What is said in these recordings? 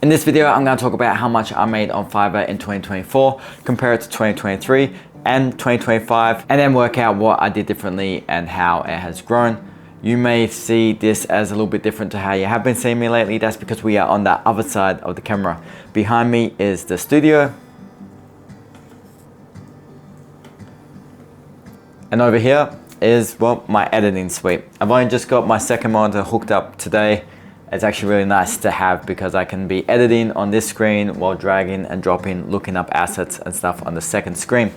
In this video, I'm going to talk about how much I made on Fiverr in 2024, compare it to 2023 and 2025, and then work out what I did differently and how it has grown. You may see this as a little bit different to how you have been seeing me lately. That's because we are on the other side of the camera. Behind me is the studio. And over here is, well, my editing suite. I've only just got my second monitor hooked up today. It's actually really nice to have because I can be editing on this screen while dragging and dropping, looking up assets and stuff on the second screen.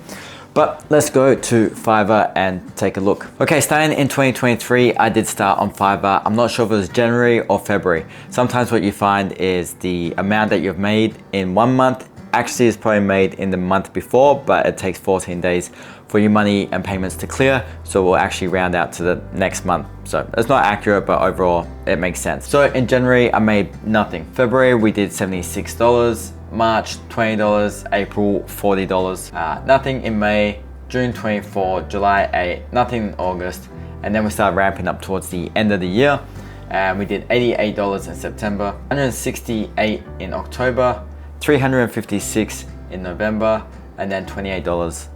But let's go to Fiverr and take a look. Okay, starting in 2023, I did start on Fiverr. I'm not sure if it was January or February. Sometimes what you find is the amount that you've made in 1 month actually is probably made in the month before, but it takes 14 days for your money and payments to clear. So we'll actually round out to the next month. So it's not accurate, but overall it makes sense. So in January, I made nothing. February, we did $76. March, $20, April, $40, nothing in May, June 24, July 8, nothing in August, and then we started ramping up towards the end of the year, and we did $88 in September, $168 in October, $356 in November, and then $28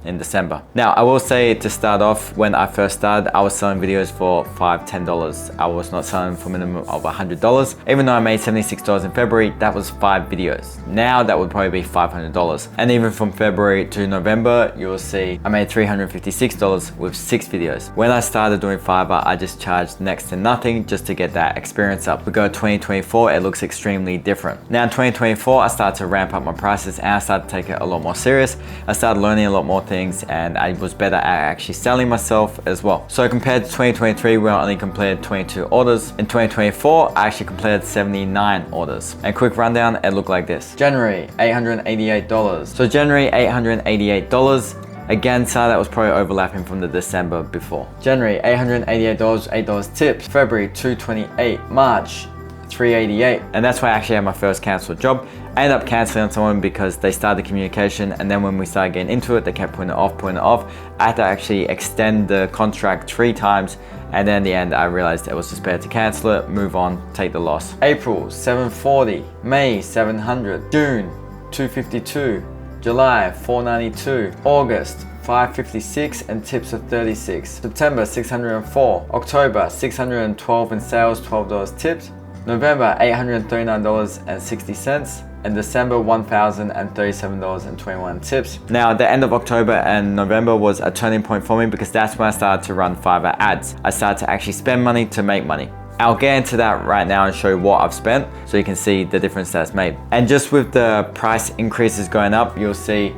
in December. Now, I will say to start off, when I first started, I was selling videos for $5, $10. I was not selling for a minimum of $100. Even though I made $76 in February, that was 5 videos. Now that would probably be $500. And even from February to November, you will see I made $356 with 6 videos. When I started doing Fiverr, I just charged next to nothing just to get that experience up. We go to 2024, it looks extremely different. Now in 2024, I started to ramp up my prices and I started to take it a lot more serious. I started learning a lot more things and I was better at actually selling myself as well. So compared to 2023, we only completed 22 orders. In 2024, I actually completed 79 orders. And quick rundown, it looked like this. January, $888. So January, $888. Again, some of that was probably overlapping from the December before. January, $888, $8 tips. February, $228. March, $388. And that's why I actually had my first canceled job. I ended up canceling on someone because they started the communication, and then when we started getting into it, they kept putting it off. I had to actually extend the contract 3 times, and then in the end, I realized it was just better to cancel it, move on, take the loss. April, $740. May, $700. June, $252. July, $492. August, $556 and tips of $36. September, $604. October, $612 in sales, $12 tips. November, $839.60. And December, $1,037.21 tips. Now, the end of October and November was a turning point for me because that's when I started to run Fiverr ads. I started to actually spend money to make money. I'll get into that right now and show you what I've spent so you can see the difference that's made. And just with the price increases going up, you'll see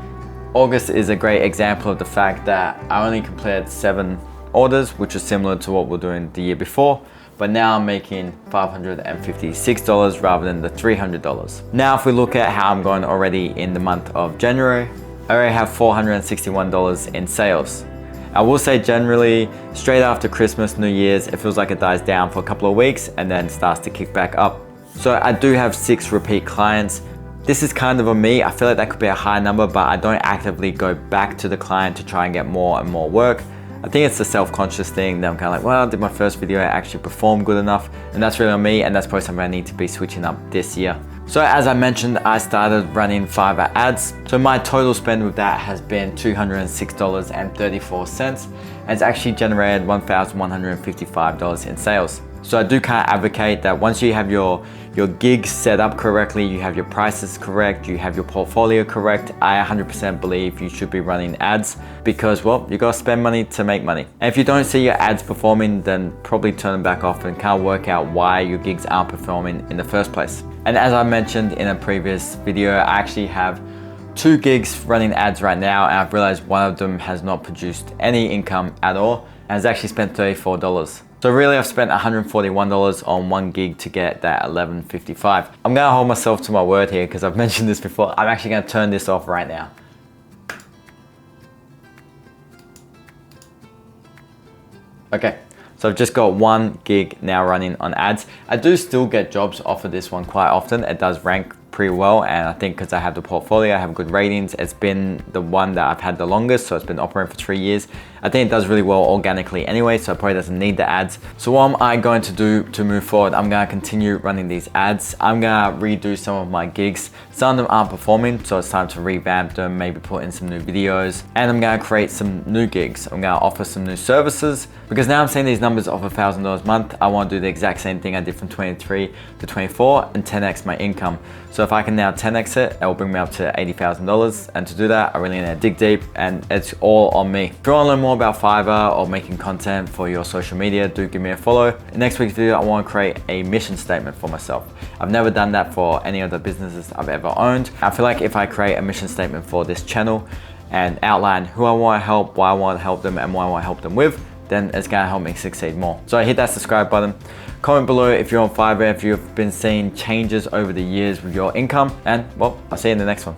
August is a great example of the fact that I only completed 7 orders, which is similar to what we're doing the year before. But now I'm making $556 rather than the $300. Now, if we look at how I'm going already in the month of January, I already have $461 in sales. I will say generally, straight after Christmas, New Year's, it feels like it dies down for a couple of weeks and then starts to kick back up. So I do have 6 repeat clients. This is kind of on me. I feel like that could be a high number, but I don't actively go back to the client to try and get more and more work. I think it's a self-conscious thing that I'm kind of like, well, did my first video actually perform good enough? And that's really on me, and that's probably something I need to be switching up this year. So as I mentioned, I started running Fiverr ads. So my total spend with that has been $206.34, and it's actually generated $1,155 in sales. So I do kind of advocate that once you have your gigs set up correctly, you have your prices correct, you have your portfolio correct, I 100% believe you should be running ads because, well, you gotta spend money to make money. And if you don't see your ads performing, then probably turn them back off and kind of work out why your gigs aren't performing in the first place. And as I mentioned in a previous video, I actually have 2 gigs running ads right now, and I've realized one of them has not produced any income at all, and has actually spent $34. So really I've spent $141 on 1 gig to get that $11.55. I'm gonna hold myself to my word here because I've mentioned this before. I'm actually gonna turn this off right now. Okay, so I've just got 1 gig now running on ads. I do still get jobs off of this one quite often. It does rank pretty well, and I think because I have the portfolio, I have good ratings, it's been the one that I've had the longest, so it's been operating for 3 years. I think it does really well organically anyway, so it probably doesn't need the ads. So what am I going to do to move forward? I'm gonna continue running these ads. I'm gonna redo some of my gigs. Some of them aren't performing, so it's time to revamp them, maybe put in some new videos. And I'm gonna create some new gigs. I'm gonna offer some new services because now I'm seeing these numbers of $1,000 a month. I wanna do the exact same thing I did from 23 to 24 and 10x my income. So if I can now 10x it, it will bring me up to $80,000. And to do that, I really need to dig deep, and it's all on me. If you wanna learn more about Fiverr or making content for your social media, do give me a follow. In next week's video, I wanna create a mission statement for myself. I've never done that for any of the businesses I've ever owned. I feel like if I create a mission statement for this channel and outline who I wanna help, why I wanna help them, and what I wanna help them with, then it's gonna help me succeed more. So hit that subscribe button. Comment below if you're on Fiverr, if you've been seeing changes over the years with your income, and well, I'll see you in the next one.